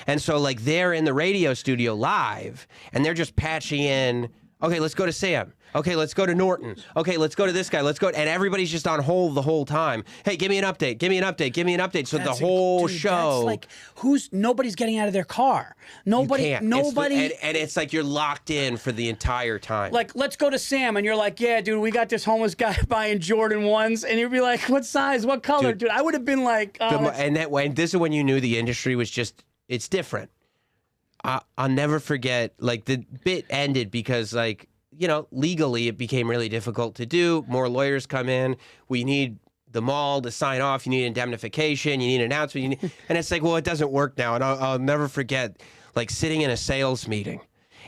And so like they're in the radio studio live, and they're just patching in, okay, let's go to Sam. Okay, let's go to Norton. Okay, let's go to this guy. Let's go. And everybody's just on hold the whole time. Hey, give me an update. Give me an update. Give me an update. So the whole show. That's like, nobody's getting out of their car. Nobody. And it's like you're locked in for the entire time. Like, let's go to Sam. And you're like, yeah, dude, we got this homeless guy buying Jordan 1s. And you'd be like, what size? What color? Dude, I would have been like, and this is when you knew the industry was just, it's different. I'll never forget, like, the bit ended because, like, you know, legally it became really difficult to do. More lawyers come in. We need the mall to sign off. You need indemnification. You need an announcement. And it's like, well, it doesn't work now. And I'll never forget, like, sitting in a sales meeting.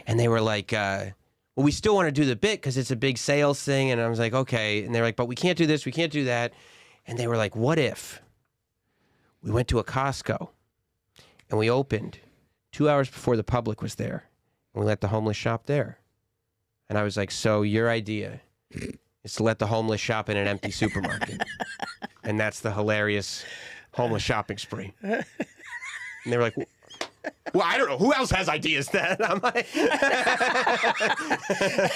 And they were like, well, we still want to do the bit because it's a big sales thing. And I was like, okay. And they're like, but we can't do this. We can't do that. And they were like, what if we went to a Costco and we opened 2 hours before the public was there, and we let the homeless shop there? And I was like, so your idea is to let the homeless shop in an empty supermarket. And that's the hilarious homeless shopping spree. And they were like, well, I don't know. Who else has ideas then? I'm like,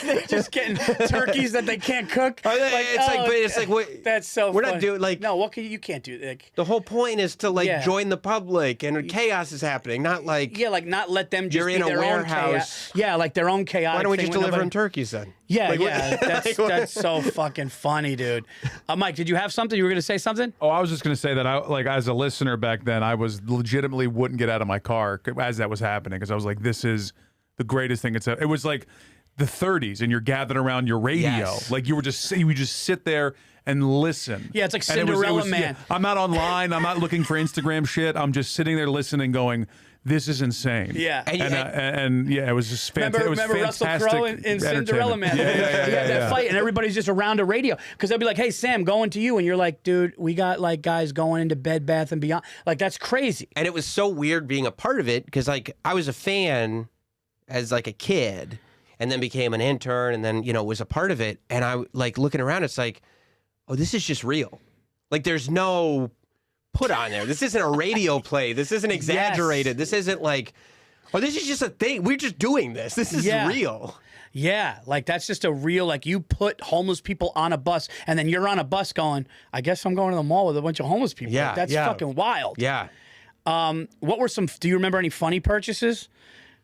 they're just getting turkeys that they can't cook. It's like, what? That's so we're funny. not doing like. No, you can't do. Like, the whole point is to like join the public, and chaos is happening, not like like not let them just you're be in a their warehouse. Own chaos. Yeah, like their own chaotic. Why don't we thing just deliver them turkeys then? Yeah, like, that's so fucking funny, dude. Mike, did you have something? You were gonna say something? Oh, I was just gonna say that I, like, as a listener back then, I was legitimately wouldn't get out of my car as that was happening, because I was like, this is the greatest thing. It was like the 30s, and you're gathered around your radio. Yes. Like you would just sit there and listen. Yeah, it's like Cinderella Man. Yeah, I'm not online. I'm not looking for Instagram shit. I'm just sitting there listening, going, this is insane. Yeah. And yeah, it was just fantastic. Remember Russell Crowe in Cinderella Man? Yeah, that fight, and everybody's just around a radio, because they'll be like, hey, Sam, going to you. And you're like, dude, we got like guys going into Bed Bath & Beyond. Like, that's crazy. And it was so weird being a part of it, because like I was a fan as like a kid, and then became an intern, and then, you know, was a part of it. And I like looking around, it's like, oh, this is just real. Like, there's no put on there. This isn't a radio play. This isn't exaggerated. This isn't like, oh, this is just a thing. We're just doing this. This is real. Yeah, like that's just a real, like you put homeless people on a bus, and then you're on a bus going, I guess I'm going to the mall with a bunch of homeless people. Yeah, like, that's fucking wild. Yeah. What were some? Do you remember any funny purchases?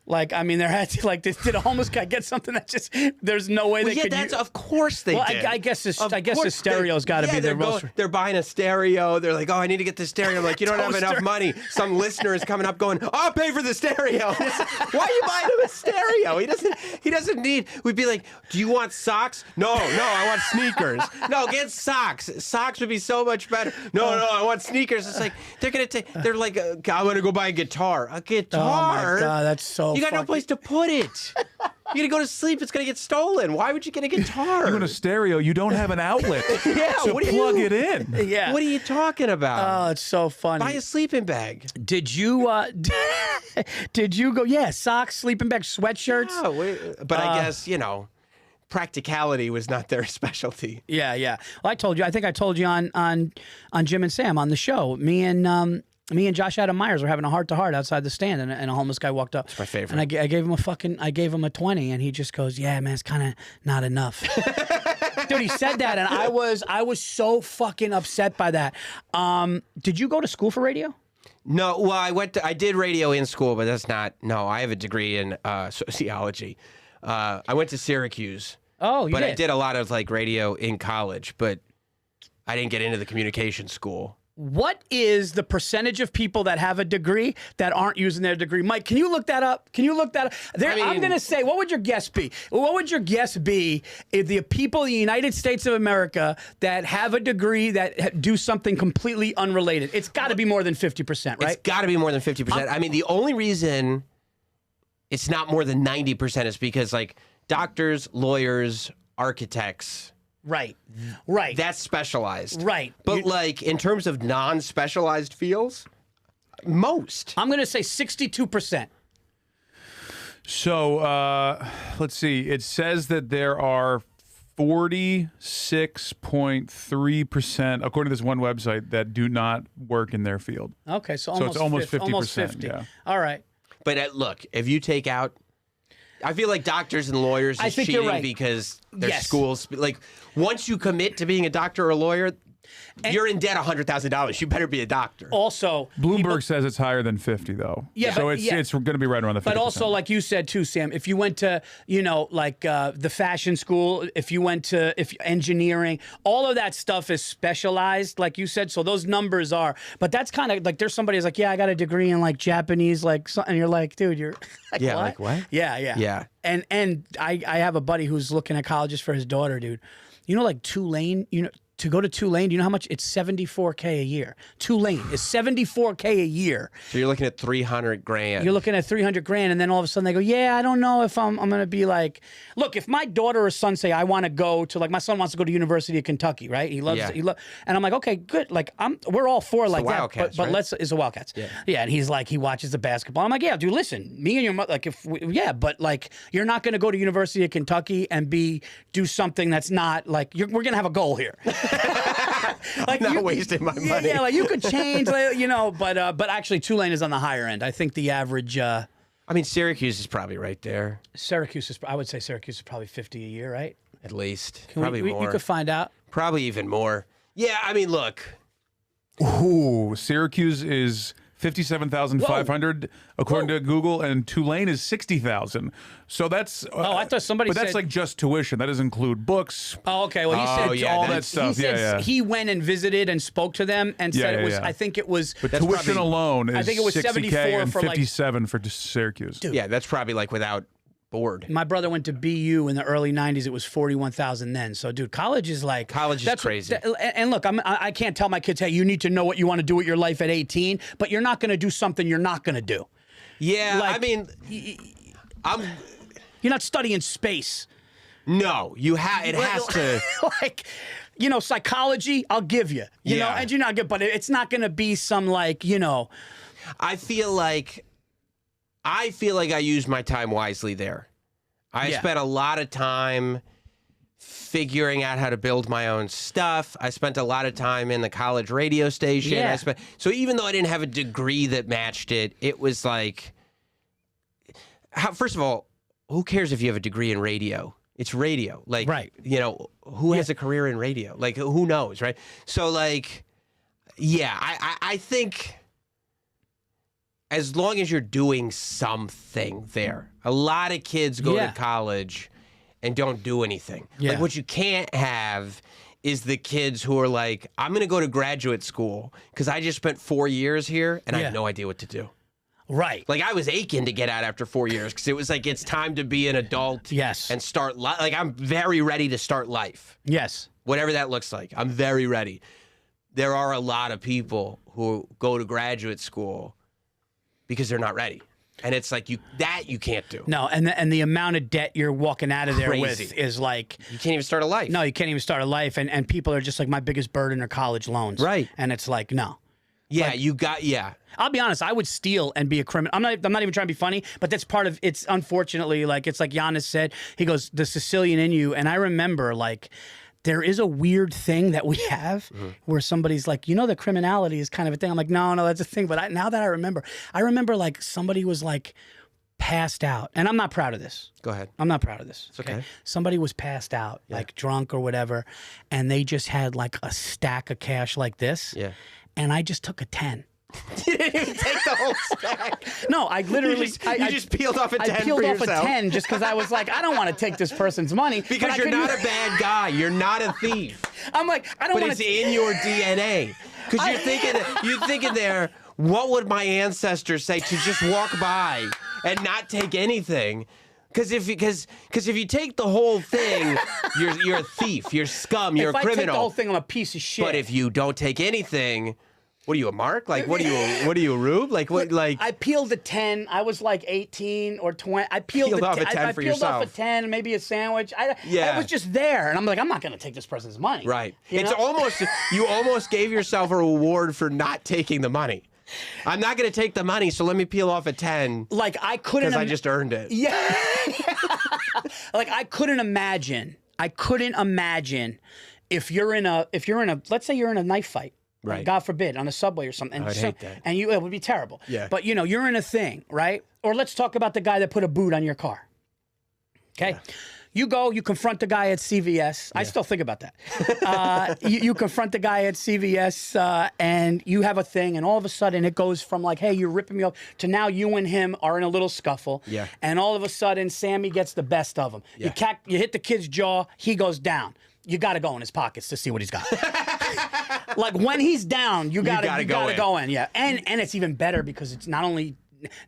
Like, I mean, there had to, like, did a homeless guy get something that just, there's no way they could use? Of course they did. I guess the stereo's got to be their most. They're buying a stereo. They're like, oh, I need to get the stereo. I'm like, you don't have enough money. Some listener is coming up going, I'll pay for the stereo. Why are you buying him a stereo? He doesn't need, we'd be like, do you want socks? No, I want sneakers. No, get socks. Socks would be so much better. No, I want sneakers. It's like, they're like, I'm going to go buy a guitar. A guitar? Oh, my God, that's so You got no place to put it. You're going to go to sleep. It's going to get stolen. Why would you get a guitar? You want a stereo. You don't have an outlet. Yeah, so plug it in. Yeah. What are you talking about? Oh, it's so funny. Buy a sleeping bag. Did you go, socks, sleeping bag, sweatshirts? Yeah, but I guess, practicality was not their specialty. Yeah. Well, I think I told you on Jim and Sam on the show. Me and Josh Adam Myers were having a heart-to-heart outside the stand, and a homeless guy walked up. It's my favorite. And I gave him a 20, and he just goes, "Yeah, man, it's kind of not enough." Dude, he said that, and I was so fucking upset by that. Did you go to school for radio? No, well, I did radio in school, but that's not. No, I have a degree in sociology. I went to Syracuse. Oh, you but did? I did a lot of like radio in college, but I didn't get into the communication school. What is the percentage of people that have a degree that aren't using their degree? Mike, can you look that up? I'm going to say, what would your guess be? What would your guess be if the people in the United States of America that have a degree that do something completely unrelated? It's got to be more than 50%, right? It's got to be more than 50%. I mean, the only reason it's not more than 90% is because, like, doctors, lawyers, architects... Right. That's specialized. Right. But like in terms of non-specialized fields, most. I'm going to say 62%. So let's see. It says that there are 46.3%, according to this one website, that do not work in their field. Okay, so it's almost 50%. Almost 50. Yeah. All right. But look, if you take out, I feel like doctors and lawyers is cheating you're right. because their schools, like, once you commit to being a doctor or a lawyer, you're in debt $100,000. You better be a doctor. Also, Bloomberg says it's higher than 50, though. Yeah, so it's going to be right around the 50%. But also, like you said too, Sam, if you went to, the fashion school, if you went to engineering, all of that stuff is specialized, like you said. So those numbers are. But that's kind of like there's somebody who's like, yeah, I got a degree in like Japanese, like, and you're like, dude, you're like, yeah, what? like what? Yeah. And I have a buddy who's looking at colleges for his daughter, dude. Like Tulane, to go to Tulane, do you know how much? It's $74K a year. Tulane is $74K a year. So you're looking at $300,000. You're looking at $300,000, and then all of a sudden they go, yeah, I don't know if I'm going to be like, look, if my daughter or son say I want to go to, like, my son wants to go to University of Kentucky, right? He loves it. And I'm like, okay, good. Like, we're all for like that. Wildcats, but right? it's the Wildcats. Yeah. And he's like, he watches the basketball. I'm like, yeah, dude, listen, me and your mother, like, but like, you're not going to go to University of Kentucky and do something that's not like, we're going to have a goal here. Like, I'm not wasting my money. Yeah, like you could change, but actually Tulane is on the higher end. I think the average. I mean, Syracuse is probably right there. I would say Syracuse is probably 50 a year, right? At least, probably more. You could find out. Probably even more. Yeah, I mean, look. Ooh, Syracuse is 57,500 according to Google, and Tulane is 60,000. So that's I thought somebody but said that's like just tuition. That doesn't include books. Oh, okay. Well, he said all that stuff. He said he went and visited and spoke to them and said it was. I think it was. But tuition alone is I think it was 60K 74 and for 57 for Syracuse. Dude. Yeah, that's probably like without board. My brother went to BU in the early 90s. It was 41,000 then. So, dude, college is crazy. And look, I can't tell my kids, hey, you need to know what you want to do with your life at 18, but you're not going to do something you're not going to do. Yeah, I mean, you're not studying space. No, it has to. Like, psychology, I'll give you. You know, and you're not good, but it's not going to be some like, I feel like I used my time wisely there. I spent a lot of time figuring out how to build my own stuff. I spent a lot of time in the college radio station. Yeah. So even though I didn't have a degree that matched it, it was like, first of all, who cares if you have a degree in radio? It's radio. Like, right. Who has a career in radio? Like, who knows, right? So, like, yeah, I think as long as you're doing something there. A lot of kids go to college and don't do anything. Yeah. Like, what you can't have is the kids who are like, I'm going to go to graduate school because I just spent 4 years here and I have no idea what to do. Right. Like, I was aching to get out after 4 years because it was like, it's time to be an adult. Yes. And start like, I'm very ready to start life. Yes. Whatever that looks like. I'm very ready. There are a lot of people who go to graduate school because they're not ready. And it's like, you can't do. No, and the amount of debt you're walking out of there with is like... You can't even start a life. No, you can't even start a life. And people are just like, my biggest burden are college loans. Right. And it's like, no. Yeah, like, I'll be honest, I would steal and be a criminal. I'm not even trying to be funny, but that's part of it's. Unfortunately, like, it's like Giannis said, he goes, the Sicilian in you. And I remember, like, there is a weird thing that we have where somebody's like, the criminality is kind of a thing. I'm like, no, that's a thing. But now that I remember like somebody was like passed out. And I'm not proud of this. Go ahead. I'm not proud of this. It's okay. Somebody was passed out, like drunk or whatever. And they just had like a stack of cash like this. Yeah. And I just took a 10. You didn't even take the whole stack. No, I literally... You just peeled off a 10 I peeled for off yourself. a 10 just because I was like, I don't want to take this person's money. Because you're not a bad guy. You're not a thief. I'm like, I don't want to... But it's in your DNA. Because you're thinking there, what would my ancestors say to just walk by and not take anything? Because if you take the whole thing, you're a thief, you're scum, you're a criminal. If I take the whole thing, I'm a piece of shit. But if you don't take anything, what are you, a mark? Like, what are you, a rube? Like, what? Like, I peeled a 10. I was like 18 or 20. I peeled off a 10 I for peeled yourself. off a 10, maybe a sandwich. It was just there, and I'm like, I'm not going to take this person's money. Right. It's almost you almost gave yourself a reward for not taking the money. I'm not going to take the money, so let me peel off a 10. Like, I couldn't... Because I just earned it. Yeah. Like, I couldn't imagine if you're in a, let's say you're in a knife fight. Right. God forbid, on a subway or something. I'd hate that. And it would be terrible. Yeah. But, you're in a thing, right? Or let's talk about the guy that put a boot on your car. Okay? Yeah. You confront the guy at CVS. Yeah. I still think about that. You confront the guy at CVS and you have a thing, and all of a sudden it goes from like, hey, you're ripping me off, to now you and him are in a little scuffle. Yeah. And all of a sudden Sammy gets the best of him. Yeah. You hit the kid's jaw, he goes down. You got to go in his pockets to see what he's got. Like, when he's down, you got to go in. Yeah. And it's even better because it's not only...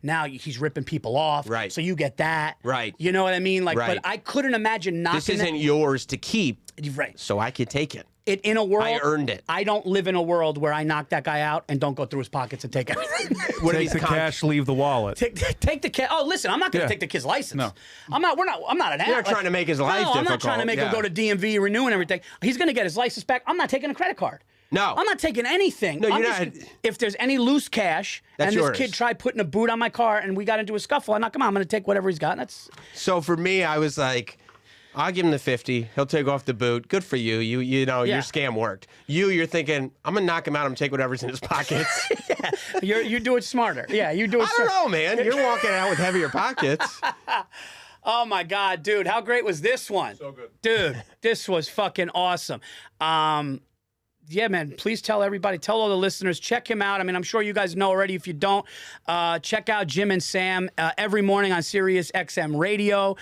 Now he's ripping people off, right? So you get that, right? You know what I mean? Like, right. But I couldn't imagine not. This isn't yours to keep, right? So I could take it. In a world, I earned it. I don't live in a world where I knock that guy out and don't go through his pockets and take everything. Take the cash, leave the wallet. Take the cash. Oh, listen, I'm not going to take the kid's license. No, I'm not an ass. You're not trying to make his life difficult. I'm not trying to make him go to DMV, renew and everything. He's going to get his license back. I'm not taking a credit card. No. I'm not taking anything. No, you're not. If there's any loose cash and this kid tried putting a boot on my car and we got into a scuffle, I'm not, come on, I'm going to take whatever he's got. So for me, I was like, I'll give him the 50. He'll take off the boot. Good for you. You know, your scam worked. You're thinking, I'm going to knock him out. I'm going to take whatever's in his pockets. Yeah, you do it smarter. Yeah, you do it I don't know, man. You're walking out with heavier pockets. Oh, my God, dude. How great was this one? So good. Dude, this was fucking awesome. Yeah, man, please tell everybody, tell all the listeners, check him out. I mean, I'm sure you guys know already. If you don't, check out Jim and Sam every morning on Sirius XM Radio,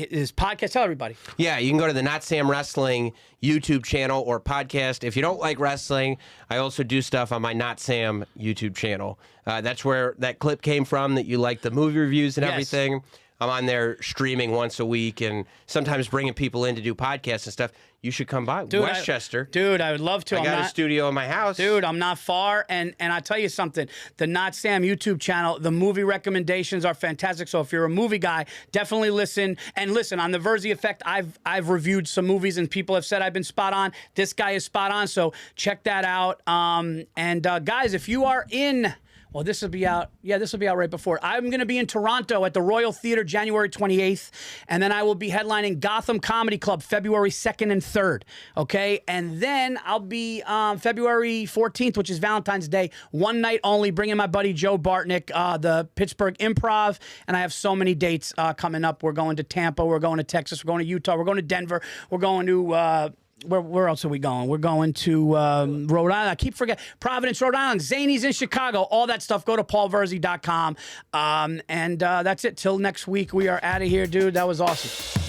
his podcast. Tell everybody. Yeah, you can go to the Not Sam Wrestling YouTube channel or podcast. If you don't like wrestling, I also do stuff on my Not Sam YouTube channel. That's where that clip came from, that you like the movie reviews and everything. I'm on there streaming once a week and sometimes bringing people in to do podcasts and stuff. You should come by. Dude, Westchester. I would love to. I got a studio in my house. Dude, I'm not far. And I'll tell you something. The Not Sam YouTube channel, the movie recommendations are fantastic. So if you're a movie guy, definitely listen. And listen, on the Virzi Effect, I've reviewed some movies and people have said I've been spot on. This guy is spot on. So check that out. Guys, if you are in... Well, this will be out. Yeah, this will be out right before. I'm going to be in Toronto at the Royal Theatre January 28th, and then I will be headlining Gotham Comedy Club February 2nd and 3rd, okay? And then I'll be February 14th, which is Valentine's Day, one night only, bringing my buddy Joe Bartnick, the Pittsburgh Improv, and I have so many dates coming up. We're going to Tampa. We're going to Texas. We're going to Utah. We're going to Denver. We're going to... where else are we going? We're going to Rhode Island. I keep forgetting. Providence, Rhode Island. Zany's in Chicago. All that stuff. Go to paulvirzi.com. And that's it. Till next week, we are out of here, dude. That was awesome.